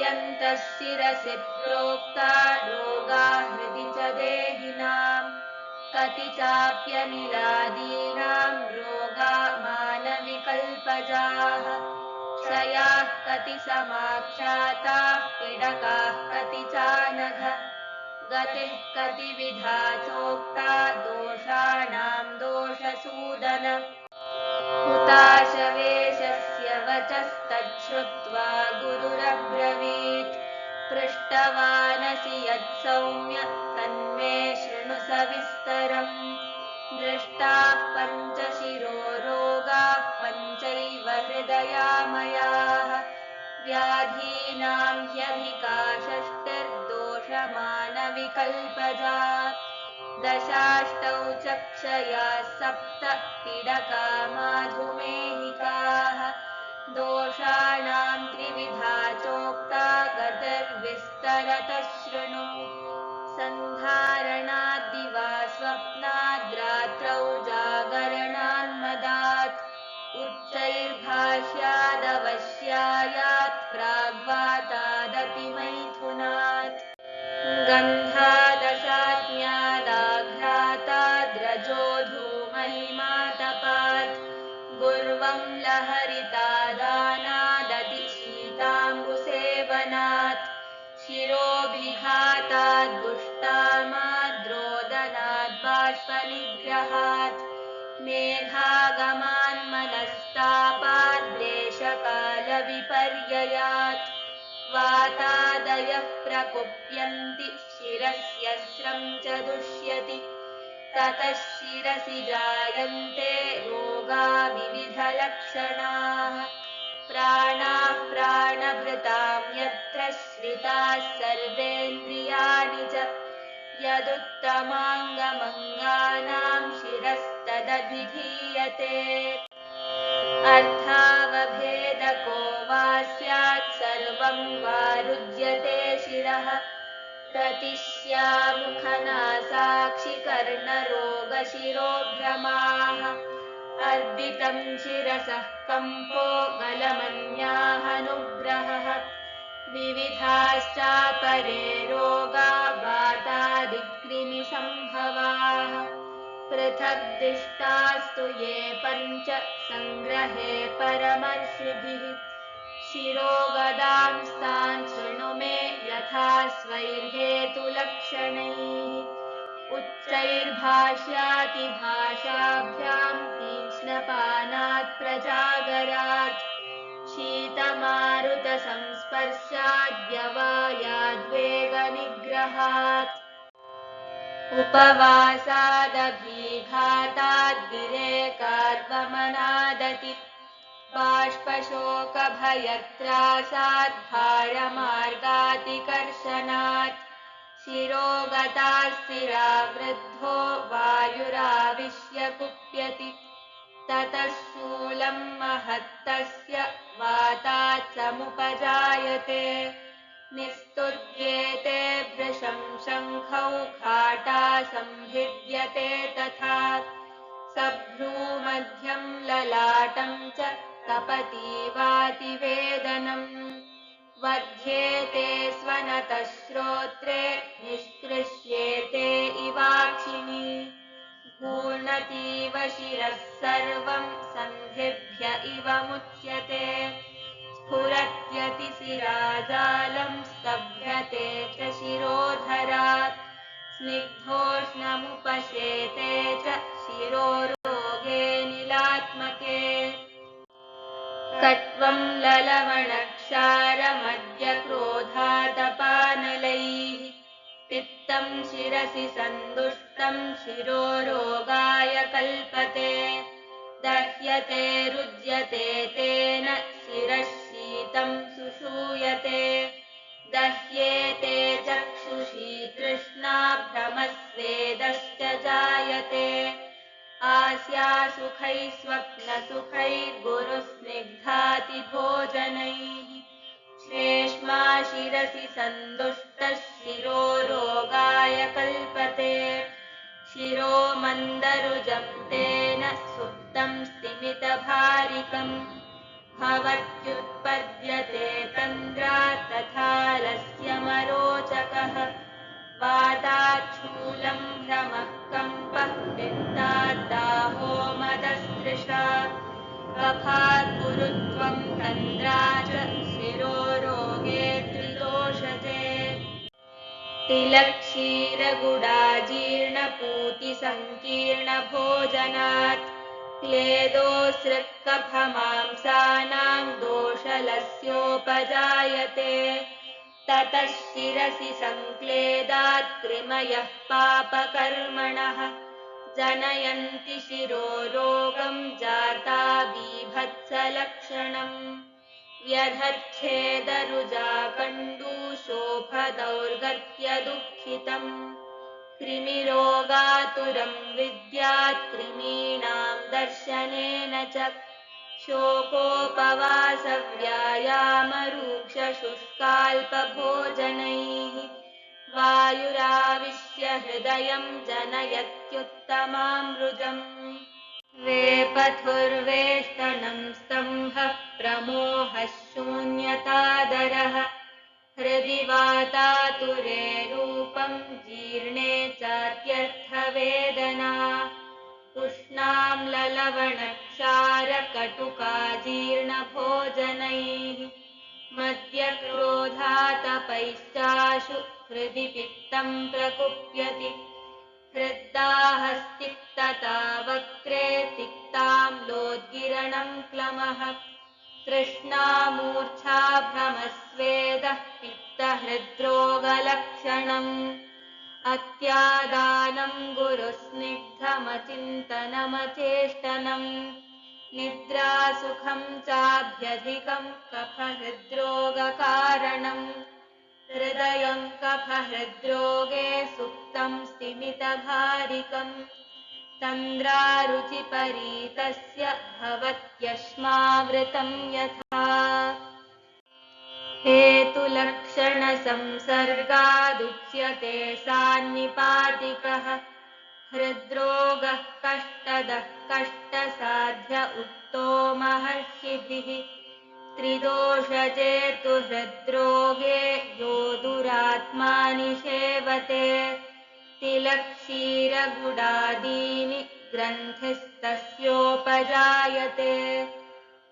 प्रकुप्यन्तः शिरसि प्रोक्ता रोगा हृदि च देहिनाम् कति चाप्यनिरादीनां रोगा मानविकल्पजाः क्षयाः कति समाख्याताः पीडकाः कति चानघ गतिः कतिविधा चोक्ता दोषाणां दोषसूदन हुताशवेशस्य वचस्तच्छ्रुत्वा गुरुरब्रवीत् पृष्टवानसि यत्सौम्य तन्मे शृणु सविस्तरम् दृष्टाः पञ्चशिरो रोगाः पञ्चैव हृदयामयाः व्याधीनां ह्यधिका षष्टिर्दोषमानविकल्पजा दशाष्टौ च क्षयाः सप्त पीडका माधुमेहिकाः दोषाणां त्रिविधा चोक्ता गतिर्विस्तरतः शृणु सन्धारणाद्दिवा स्वप्नाद्रात्रौ जागरणान्मदात् उच्चैर्भाष्यादवश्यायात् प्राग्वातादतिमैथुनात् गन्धादशाज्ञादाघ्राताद्रजो धूमहिमातपात् गुर्वं लहरितादानादति शीताम्बुसेवनात् शिरोभिघाताद्दुष्टामाद्रोदनाद् बाष्पनिग्रहात् मेघागमान्मनस्तापाद्देशकालविपर्ययात् वातादयः प्रकुप्यन्ति शिरस्य स्रं च दुष्यति ततः शिरसि जायन्ते रोगा विविधलक्षणाः प्राणाः प्राणभृतां यत्र श्रिताः सर्वेन्द्रियाणि च यदुत्तमाङ्गमङ्गानां शिरस्तदभिधीयते अर्थावभेदको वा स्यात् सर्वं वा रुज्यते शिरः प्रतिश्यामुखनासाक्षिकर्णरोगशिरोभ्रमाः अर्दितं शिरसः कम्पो गलमन्याहनुग्रहः विविधाश्चापरे रोगा वातादिक्रिमिसम्भवाः पृथग्दिष्टास्तु ये पञ्च सङ्ग्रहे परमर्षिभिः शिरोगदांस्तान् शृणु मे यथा स्वैर्हेतुलक्षणैः उच्चैर्भाष्यातिभाषाभ्यां तीक्ष्णपानात् प्रजागरात् शीतमारुतसंस्पर्शाद्यवायाद्वेगनिग्रहात् उपवासादभिघाताद्विरेकाद्वमनादति बाष्पशोकभयत्रासात् भारमार्गातिकर्षणात् शिरोगतास्थिरा वृद्धो वायुराविश्य कुप्यति ततः शूलं महत्तस्य वातात् समुपजायते निस्तुत्येते भृशं शङ्खौ घाटा संभिद्यते तथा सभ्रूमध्यं ललाटं च तपतीवातिवेदनम् वध्येते स्वनतः श्रोत्रे निष्कृष्येते इवाक्षिणी घूर्णतीव शिरः सर्वं सन्धिभ्य इव मुच्यते स्फुरत्यतिशिराजालं स्तभ्यते च शिरोधरात् स्निग्धोष्णमुपशेते च शिरोरोगे निलात्मके कट्वं ललवणक्षारमद्यक्रोधातपानलैः पित्तं शिरसि सन्दुष्टं शिरोरोगाय कल्पते दह्यते रुज्यते तेन शिरः शीतं सुषूयते दह्येते चक्षुषी तृष्णा भ्रमस्वेदश्च जायते आस्यासुखैः स्वप्नसुखैर्गुरुस्निग्धातिभोजनैः श्लेष्मा शिरसि सन्दुष्टः शिरोरोगाय कल्पते शिरोमन्दरुजं तेन सुप्तं स्तिमितभारिकम् भवत्युत्पद्यते तन्द्रा तथा तिलक्षीरगुडाजीर्णपूतिसङ्कीर्णभोजनात् क्लेदोऽसृक्कफमांसानां दोषलस्योपजायते ततः शिरसि सङ्क्लेदात् कृमयः पापकर्मणः जनयन्ति शिरोरोगं जाता बीभत्सलक्षणम् व्यधच्छेदरुजाकण्डूशोफदौर्गत्यदुःखितम् कृमिरोगातुरं विद्यात् कृमीणां दर्शनेन च शोकोपवासव्यायामरूक्षशुष्काल्पभोजनैः वायुराविश्य हृदयं जनयत्युत्तमामृजम् वेपथुर्वेष्टनं स्तम्भः प्रमोहः शून्यतादरः हृदि वातातुरे रूपं जीर्णे चात्यर्थवेदना उष्णाम्ललवणक्षारकटुकाजीर्णभोजनैः मद्यक्रोधातपैश्चाशु हृदि पित्तं प्रकुप्यति हृद्दाहस्तिक्तता वक्त्रे तिक्ताम्लोद्गिरणं क्लमः तृष्णामूर्च्छाभ्रमस्वेदः पित्तहृद्रोगलक्षणम् अत्यादानं गुरुस्निग्धमचिन्तनमचेष्टनम् निद्रासुखं चाभ्यधिकं कफहृद्रोगकारणम् हृदयं कफहृद्रोगे सुप्तं स्तिमितभारिकम् तन्द्रारुचिपरीतस्य भवत्यश्मावृतं यथा हेतुलक्षणसंसर्गादुच्यते सान्निपातिकः हृद्रोगः कष्टदः कष्टसाध्य उक्तो महर्षिभिः त्रिदोषचेतु हृद्रोगे यो दुरात्मानि सेवते तिलक्षीरगुडादीनि ग्रन्थिस्तस्योपजायते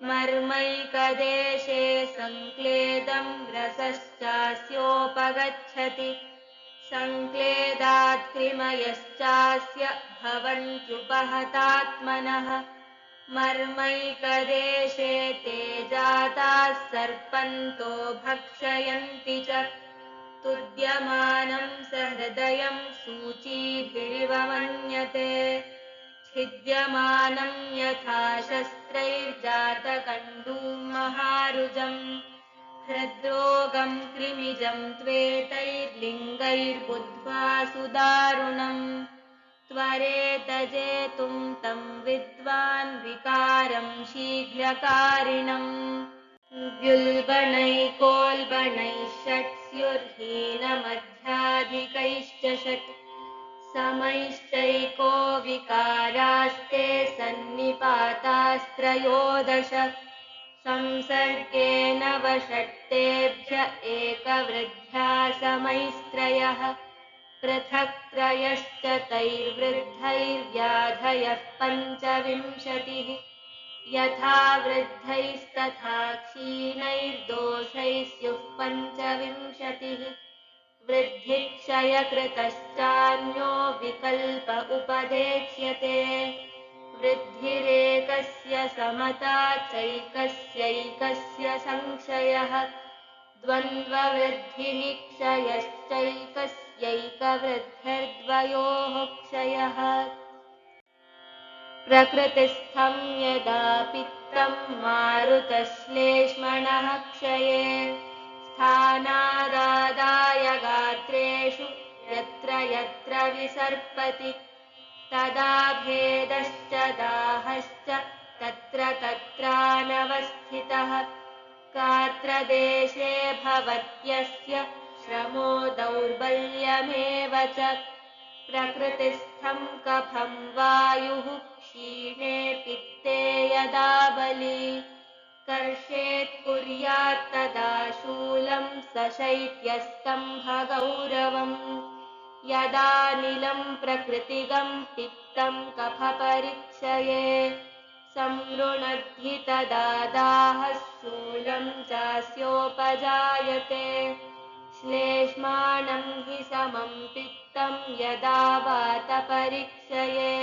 मर्मैकदेशे सङ्क्लेदं रसश्चास्योपगच्छति सङ्क्लेदात् कृमयश्चास्य भवन्त्युपहतात्मनः मर्मैकदेशे ते जाताः सर्पन्तो भक्षयन्ति च तुद्यमानं सहृदयं सूचीभिरिव मन्यते छिद्यमानं यथा शस्त्रैर्जातकण्डूं महारुजम् हृद्रोगं कृमिजं त्वेतैर्लिङ्गैर्बुद्ध्वा सुदारुणम् त्वरेतजेतुं तं विद्वान् विकारं शीघ्रकारिणम् व्युल्बणैकोल्बणैः षट्स्युर्हीनमध्याधिकैश्च षट् समैश्चैको विकारास्ते सन्निपातास्त्रयोदश संसर्गेण वषट्तेभ्य एकवृद्ध्या समैस्त्रयः पृथक्त्रयश्च तैर्वृद्धैर्व्याधयः पञ्चविंशतिः यथा वृद्धैस्तथा क्षीणैर्दोषैः स्युः पञ्चविंशतिः वृद्धिक्षयकृतश्चान्यो विकल्प उपदेक्ष्यते वृद्धिरेकस्य समता चैकस्यैकस्य संशयः द्वन्द्ववृद्धिः क्षयश्चैकस्यैकवृद्धिर्द्वयोः क्षयः प्रकृतिस्थं यदा पित्तं मारुतश्लेष्मणः क्षये स्थानादादाय गात्रेषु यत्र यत्र विसर्पति तदा भेदश्च दाहश्च तत्र तत्रानवस्थितः गात्रदेशे भवत्यस्य श्रमो दौर्बल्यमेव च प्रकृतिस्थं कफं वायुः क्षीणे पित्ते यदा बली कर्षेत् कुर्यात् तदा शूलं सशैत्यस्तम्भगौरवम् यदा नीलं प्रकृतिगं पित्तं कफपरीक्षये संवृणद्धि तदा दाहः शूलं चास्योपजायते श्लेष्माणं हि समं पित्तं यदा वातपरीक्षये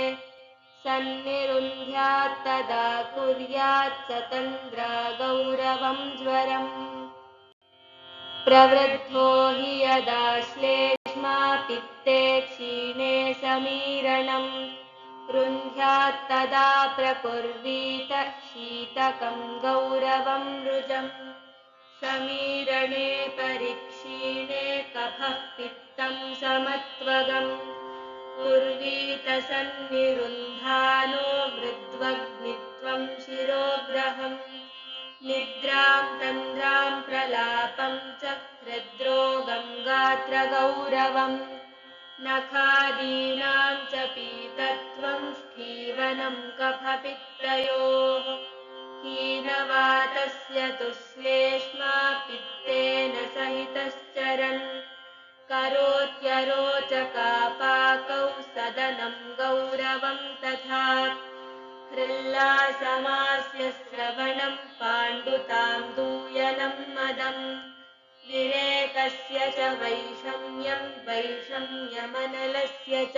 सन्निरुन्ध्यात्तदा कुर्यात् सतन्द्रा गौरवं ज्वरम् प्रवृद्धो हि यदा श्लेष्मा पित्ते क्षीणे समीरणम् रुन्ध्यात्तदा प्रकुर्वीत शीतकं गौरवं रुजम् समीरणे परिक्षीणे कफः पित्तं समत्वगम् कुर्वीत सन्निरुन्धानो मृद्वग्नित्वं शिरोग्रहम् निद्रां तन्द्रां प्रलापं च हृद्रोगं गात्रगौरवम् नखादीनां च पीतत्वं स्थीवनं कफपित्तयोः हीनवातस्य तु श्लेष्मा पित्तेन सहितश्चरन् करोत्यरोचकापाकौ सदनं गौरवं तथा हृल्लासमास्य श्रवणं पाण्डुतां दूयनं मदम् विरेकस्य च वैषम्यं वैषम्यमनलस्य च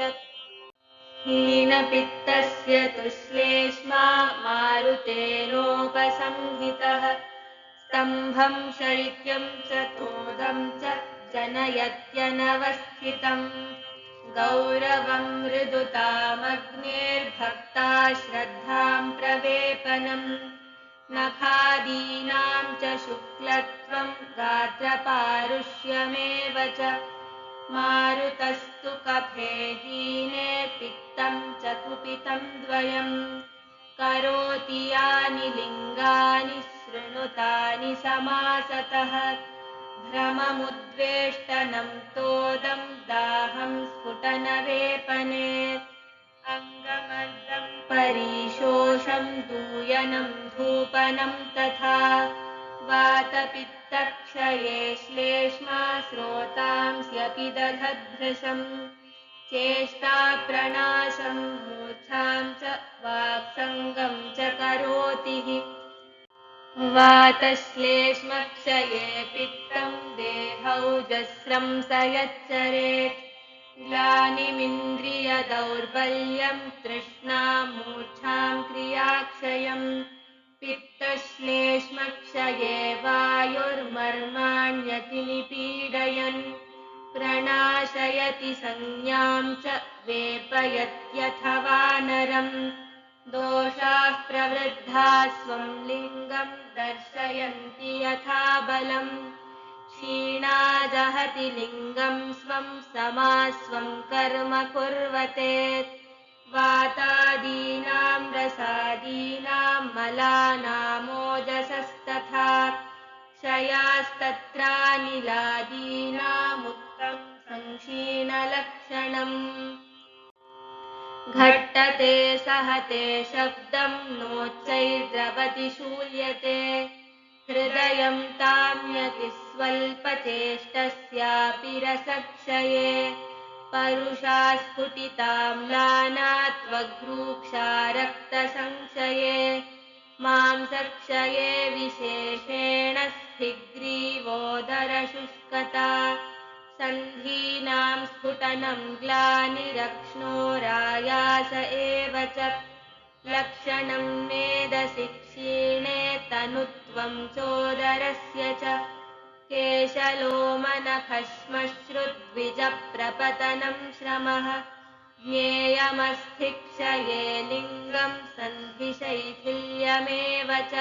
हीनपित्तस्य तु श्लेष्मा मारुतेनोपसंहितः स्तम्भं शैत्यं च क्रोधं च जनयत्यनवस्थितम् गौरवं मृदुतामग्नेर्भक्ता श्रद्धां प्रवेपनम् नखादीनां च शुक्लत्वं गात्रपारुष्यमेव च मारुतस्तु कफे हीने पित्तं च कुपितं द्वयम् करोति यानि लिङ्गानि शृणुतानि समासतः भ्रममुद्वेष्टनं तोदं दाहं स्फुटनवेपने अङ्गमर्दं परीशोषं दूयनं धूपनं तथा वातपित्तक्षये श्लेष्मा स्रोतांस्यपि दधद्भृशम् चेष्टाप्रणाशं मूर्च्छां च वाक्सङ्गं च करोति हि वातश्लेष्मक्षये पित्तं देहौजस्रं स यच्चरेत् ग्लानिमिन्द्रियदौर्बल्यं तृष्णां मूर्च्छां क्रियाक्षयम् पित्तश्लेष्मक्षये वायुर्मर्माण्यति निपीडयन् प्रणाशयति संज्ञां च वेपयत्यथवा नरम् दोषाः प्रवृद्धा स्वं लिङ्गं दर्शयन्ति यथा बलम् क्षीणा जहति लिङ्गं स्वं समास्वं कर्म कुर्वते वातादीनां रसादीनां मलानामोजसस्तथा क्षयास्तत्रानिलादीनामुक्तं संक्षीणलक्षणम् घट्टते सहते शब्दं नोच्चैर्द्रवति शूल्यते हृदयं ताम्यति स्वल्पचेष्टस्यापि रसक्षये परुषा स्फुटिताम्लाना त्वग्रूक्षा रक्तसंक्षये मांसक्षये विशेषेण स्थिग्रीवोदरशुष्कता सन्धीनां स्फुटनं ग्लानिरक्ष्णोरायास एव च लक्षणं मेदसि क्षीणे तनुत्वं चोदरस्य च केशलोमनखश्मश्रुद्विजप्रपतनं श्रमः ज्ञेयमस्थिक्षये लिङ्गं सन्धिशैथिल्यमेव च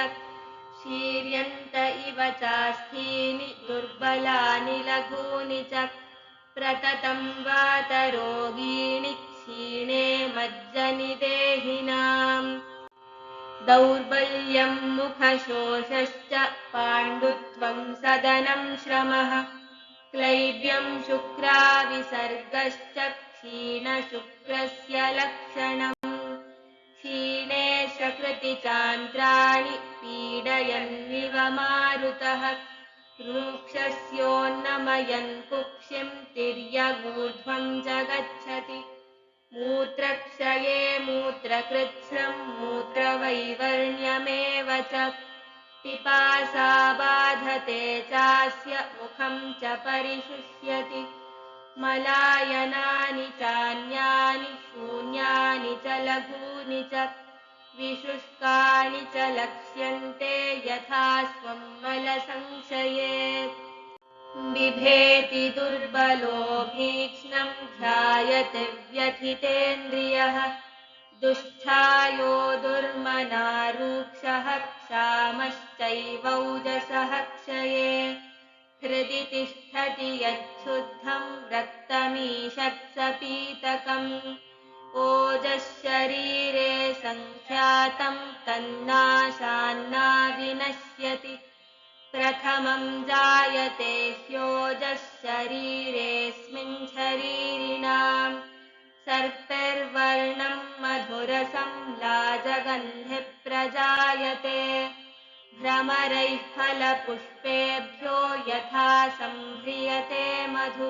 शीर्यन्त इव चास्थीनि दुर्बलानि लघूनि च प्रततं वातरोगीणि क्षीणे मज्जनि देहिनाम् दौर्बल्यं मुखशोषश्च पाण्डुत्वं सदनं श्रमः क्लैब्यं शुक्राविसर्गश्च क्षीणशुक्रस्य लक्षणम् क्षीणे सकृतिचान्द्राणि पीडयन्निव मारुतः रूक्षस्योन्नमयन् कुक्षिं तिर्यगूर्ध्वं च गच्छति मूत्रक्षये मूत्रकृत्स्नं मूत्रवैवर्ण्यमेव च पिपासा बाधते चास्य मुखं च परिशुष्यति मलायनानि चान्यानि शून्यानि च लघूनि च विशुष्कानि च लक्ष्यन्ते यथा स्वं मलसंशये बिभेति दुर्बलो भीक्ष्णं ध्यायति व्यथितेन्द्रियः दुष्ठायो दुर्मनारूक्षः क्षामश्चैवौजसः क्षये हृदि तिष्ठति यच्छुद्धं रक्तमीषत्सपीतकम् ओजःशरीरे सङ्ख्यातं तन्नाशान्ना विनश्यति प्रथमं जायते ह्योजः शरीरेऽस्मिन् शरीरिणाम् सर्पिर्वर्णं मधुरसं लाजगन्धिः प्रजायते भ्रमरैः फलपुष्पेभ्यो यथा सम्ह्रियते मधु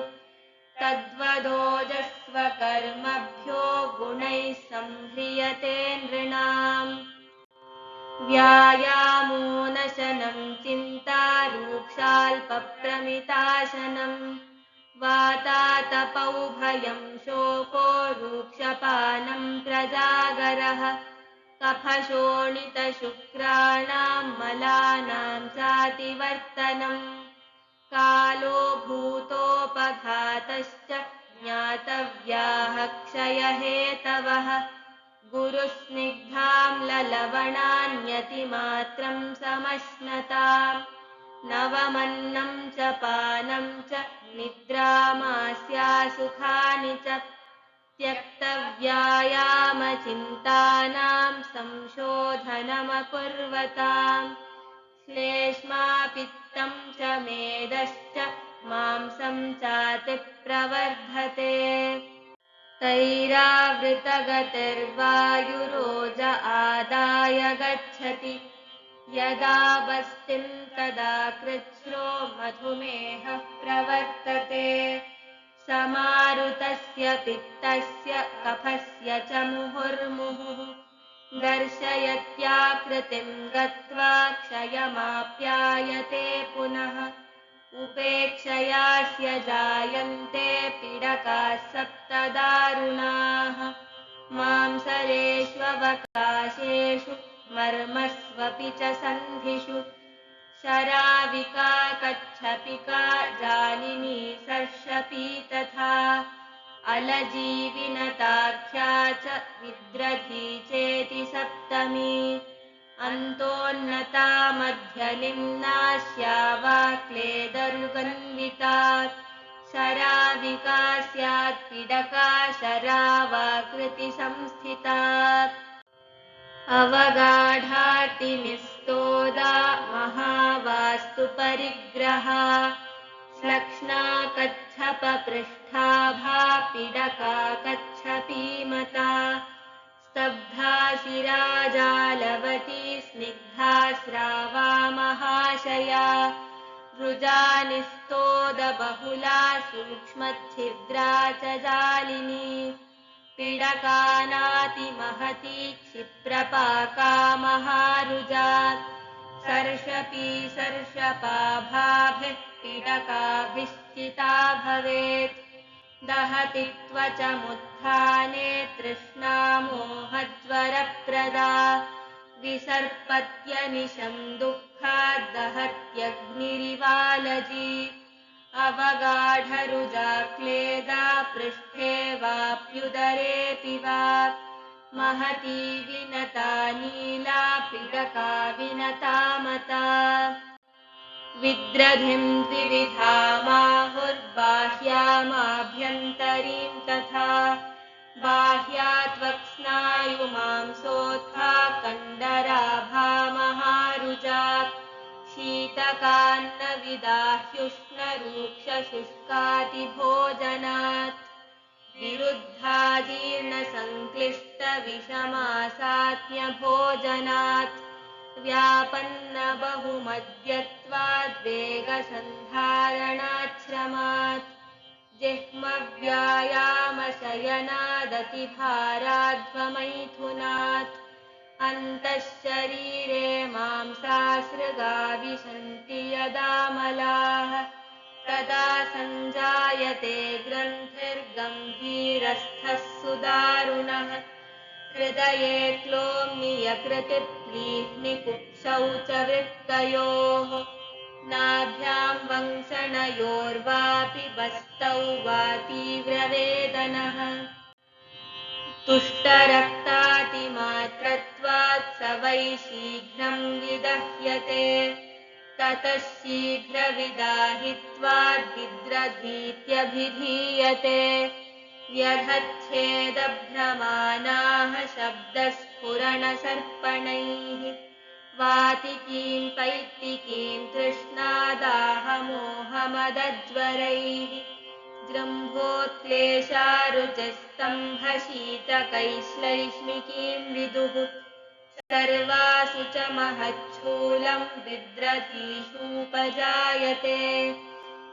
तद्वदोजस्वकर्मभ्यो गुणैः सम्ह्रियते नृणाम् व्यायामोनशनं चिन्तारूक्षाल्पप्रमिताशनं वातातपौभयं शोको रूक्षपानं प्रजागरः कफशोणितशुक्राणां मलानां चातिवर्तनं कालो भूतोपघातश्च ज्ञातव्याः क्षयहेतवः गुरुस्निग्धाम्ललवणान्यतिमात्रं समश्नताम् नवमन्नं च पानं च निद्रामास्या सुखानि च त्यक्तव्यायामचिन्तानां संशोधनमकुर्वताम् श्लेष्मापित्तं च मेदश्च मांसं चातिप्रवर्धते तैरावृतगतिर्वायुरोज आदाय गच्छति यदा बस्तिं तदा कृच्छ्रो मधुमेहः प्रवर्तते समारुतस्य पित्तस्य कफस्य च मुहुर्मुहुः दर्शयत्याकृतिं गत्वा क्षयमाप्यायते पुनः उपेक्षयास्य जायन्ते पीडकाः सप्तदारुणाः मांसलेष्ववकाशेषु मर्मस्वपि च सन्धिषु शराविका कच्छपिका जालिनी सर्षपी तथा अलजीविनताख्या च विद्रधी चेति सप्तमी अन्तोन्नता मध्यनिम्नास्या वा क्लेदरुगन्विता शराविका स्यात् पीडका शरावाकृतिसंस्थिता अवगाढातिनिस्तोदा महावास्तु परिग्रहा श्लक्ष्णा कच्छपपृष्ठाभा पीडका कच्छपीमता स्तब्धा शिराजालवती स्निग्धा स्रावा महाशया रुजानिस्तोदबहुला सूक्ष्मच्छिद्रा च जालिनी पीडकानातिमहती क्षिप्रपाका महारुजा सर्षपी सर्षपाभाभिः पीडकाभिश्चिता भवेत् दहति त्वचमुत्थाने तृष्णा मोहज्वरप्रदा विसर्पत्यनिशं दुःखाद् दहत्यग्निरिवालजी अवगाढरुजा क्लेदा पृष्ठे वाप्युदरेऽपि वा महती विनता नीला पीडका विनता मता विद्रधिं द्विविधामाहुर्बाह्यामाभ्यन्तरीं तथा बाह्या त्वक्स्नायुमांसोत्था कण्डराभा महारुजा शीतकान्नविदाह्युष्णरूक्षशुष्कातिभोजनात् विरुद्धा जीर्णसङ्क्लिष्टविषमासात्म्यभोजनात् व्यापन्नबहुमद्यत्वाद्वेगसन्धारणाच्छ्रमात् जिह्मव्यायामशयनादतिभाराध्वमैथुनात् अन्तःशरीरे मांसासृगा विशन्ति यदामलाः तदा सञ्जायते ग्रन्थिर्गम्भीरस्थः सुदारुणः हृदये क्लोम्नियकृतिप्लीह्निकुक्षौ च वृक्कयोः नाभ्यां वंशनयोर्वापि बस्तौ वा तीव्रवेदनः तुष्टरक्तातिमात्रत्वात् स वै शीघ्रं विदह्यते ततः शीघ्रविदाहित्वाद्विद्रधीत्यभिधीयते व्यधच्छेदभ्रमाणाः शब्दस्फुरणसर्पणैः वातिकीं पैत्तिकीं तृष्णादाहमोहमदज्वरैः जृम्भोक्लेशारुचस्तम्भशीतकैश्लैष्मिकीं विदुः सर्वासु च महच्छूलं विद्रधीषूपजायते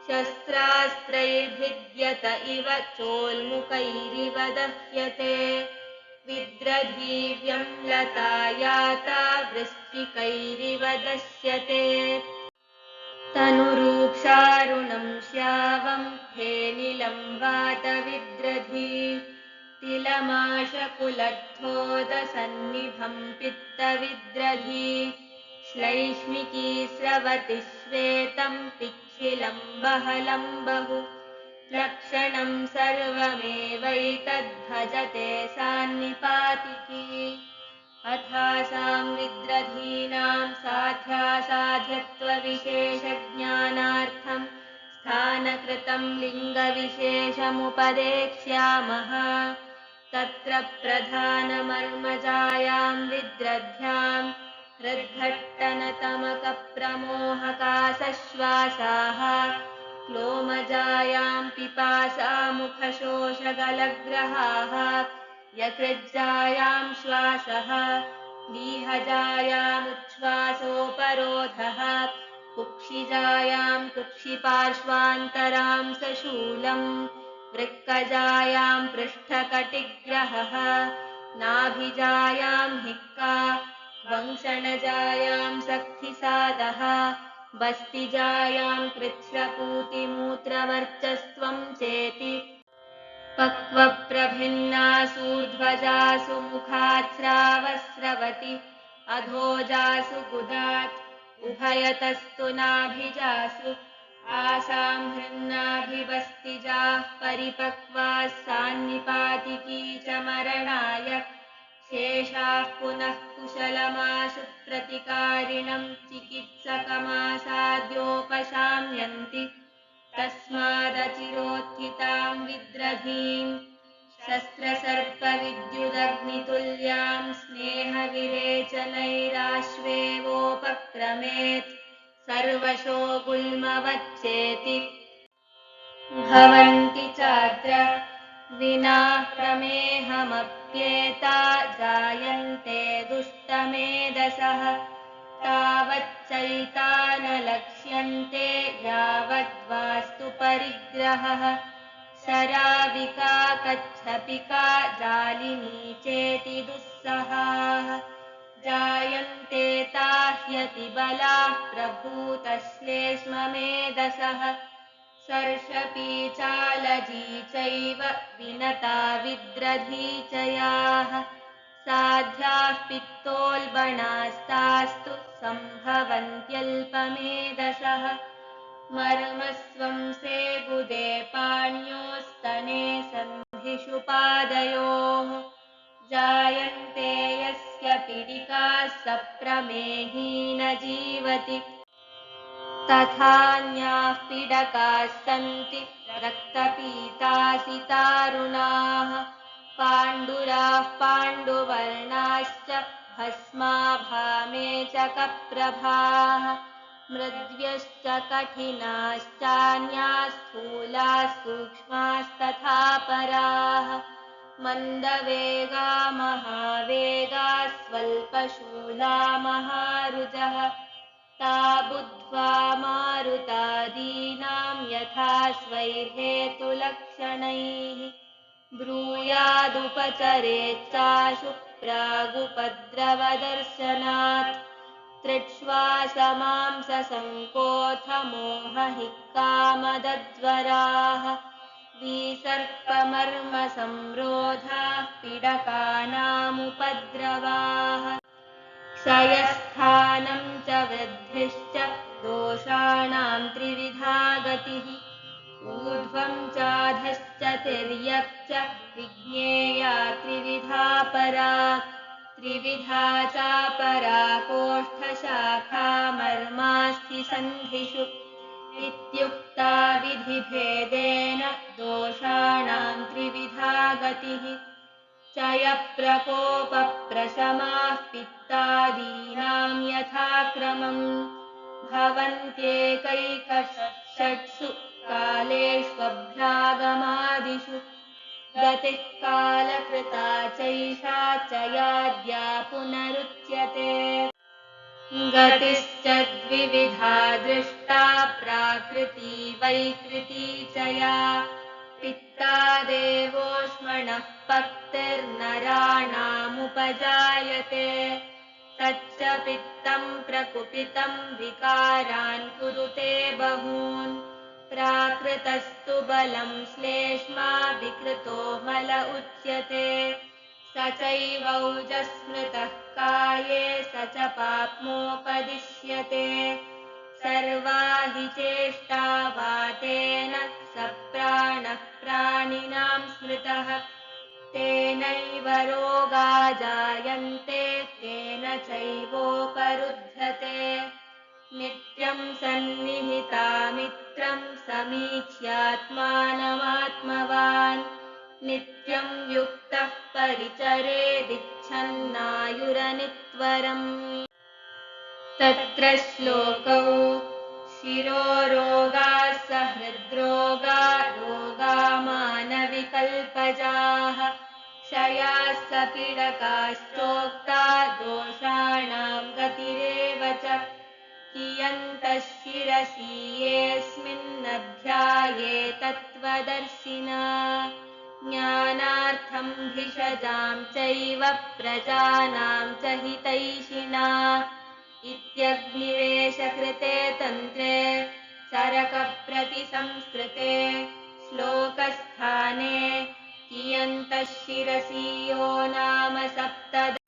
शस्त्रास्त्रैर्भिद्यत इव चोल्मुखैरिव दह्यते विद्रधीव्यं लतायाता वृश्चिकैरिव दश्यते तनुरूक्षारुणं श्यावं फेनिलं वातविद्रधी तिलमाशकुलद्धोदसन्निभं पित्तविद्रधी श्लैष्मिकी स्रवति श्वेतं पिच्छिलं बहलं बहु लक्षणं सर्वमेवैतद्भजते सान्निपातिकी अथासां विद्रधीनां साध्यासाध्यत्वविशेषज्ञानार्थं स्थानकृतं लिङ्गविशेषमुपदेक्ष्यामः तत्र प्रधानमर्मजायां विद्रध्यां हृद्घट्टनतमकप्रमोहकासश्वासाः क्लोमजायां पिपासामुखशोषगलग्रहाः यकृज्जायां श्वासः लीहजायामुच्छ्वासोपरोधः कुक्षिजायां कुक्षिपार्श्वान्तरां सशूलम् वृक्कजायां पृष्ठकटिग्रहः नाभिजायां हिक्का वंशनजायां सक्थिसादः बस्तिजायां कृच्छ्रपूतिमूत्रवर्चस्त्वं चेति पक्वप्रभिन्नासूर्ध्वजासु मुखात्स्रावस्रवति अधोजासु गुदात् उभयतस्तु नाभिजासु आसां हृन्नाभिवस्तिजाः परिपक्वाः सान्निपातिकी च मरणाय शेषाः पुनः कुशलमाशु प्रतिकारिणं चिकित्सकमासाद्योपशाम्यन्ति तस्मादचिरोत्थितां विद्रधीं शस्त्रसर्पविद्युदग्नितुल्यां स्नेहविरेचनैराश्वेवोपक्रमेत् सर्वशो गुल्मवच्चेति भवन्ति चात्र विना प्रमेहमप्येता जायन्ते दुष्टमेधसः तावच्चैतानलक्ष्यन्ते यावद्वास्तु परिग्रहः शराविका कच्छपिका जालिनी चेति दुस्सहाः जायन्ते ताह्यतिबलाः प्रभूतश्लेष्ममेधसः सर्षपीचालजी चैव विनता विद्रधीचयाः साध्याः पित्तोल्बणास्तास्तु सम्भवन्त्यल्पमेधसः मर्मस्वं सेबुदे पाण्योस्तने सन्धिषु पादयोः जायन्ते यस्य पीडिकाः सप्रमेही न जीवति तथान्याः पीडकाः सन्ति रक्तपीतासितारुणाः पाण्डुराः पाण्डुवर्णाश्च भस्माभामेचकप्रभाः मृद्व्यश्च कठिनाश्चान्याः स्थूलाः सूक्ष्मास्तथा पराः मन्दवेगा महावेगाः स्वल्पशूला महारुजः ता बुद्ध्वा मारुतादीनां यथा स्वैर्हेतुलक्षणैः ब्रूयादुपचरेच्चाशु प्रागुपद्रवदर्शनात् तृक्ष्वासमांससङ्कोथमोहहि कामदज्वराः विसर्पमर्मसंरोधाः पीडकानामुपद्रवाः क्षयस्थानं च वृद्धिश्च दोषाणां त्रिविधा गतिः ऊर्ध्वं चाधश्च तिर्यक् च विज्ञेया त्रिविधा परा त्रिविधा चापरा कोष्ठशाखामर्मास्थिसन्धिषु इत्युक्ता विधिभेदेन दोषाणां त्रिविधा गतिः क्षयप्रकोपप्रशमाः पित्तादीनां यथाक्रमम् भवन्त्येकैकषट्सु कालेष्वभ्यागमादिषु गतिः कालकृता चैषा चयाद्या पुनरुच्यते गतिश्च द्विविधा दृष्टा प्राकृती वैकृती च या पित्तादेवोष्मणः पक्तिर्नराणामुपजायते तच्च पित्तं प्रकुपितं विकारान् कुरुते बहून् प्राकृतस्तु बलं श्लेष्मा विकृतो मल उच्यते स चैवौजस्मृतः काये स च पाप्मोपदिश्यते सर्वा हि चेष्टा वातेन स प्राणः प्राणिनां स्मृतः तेनैव रोगा जायन्ते तेन चैवोपरुध्यते नित्यं सन्निहितामित्रं समीक्ष्यात्मानमात्मवान् नित्यं युक्तः परिचरेदिच्छन्नायुरनित्वरम् तत्र श्लोकौ शिरोरोगाः सहृद्रोगा रोगामानविकल्पजाः क्षयाः सपीडकाश्चोक्ता दोषाणां गतिरेव च कियन्तः शिरसि येऽस्मिन्नध्याये तत्त्वदर्शिना ज्ञानार्थं भिषजां चैव प्रजानां च हितैषिणा इत्यग्निवेशकृते तन्त्रे चरकप्रतिसंस्कृते श्लोकस्थाने कियन्तः शिरसि यो नाम सप्तदश।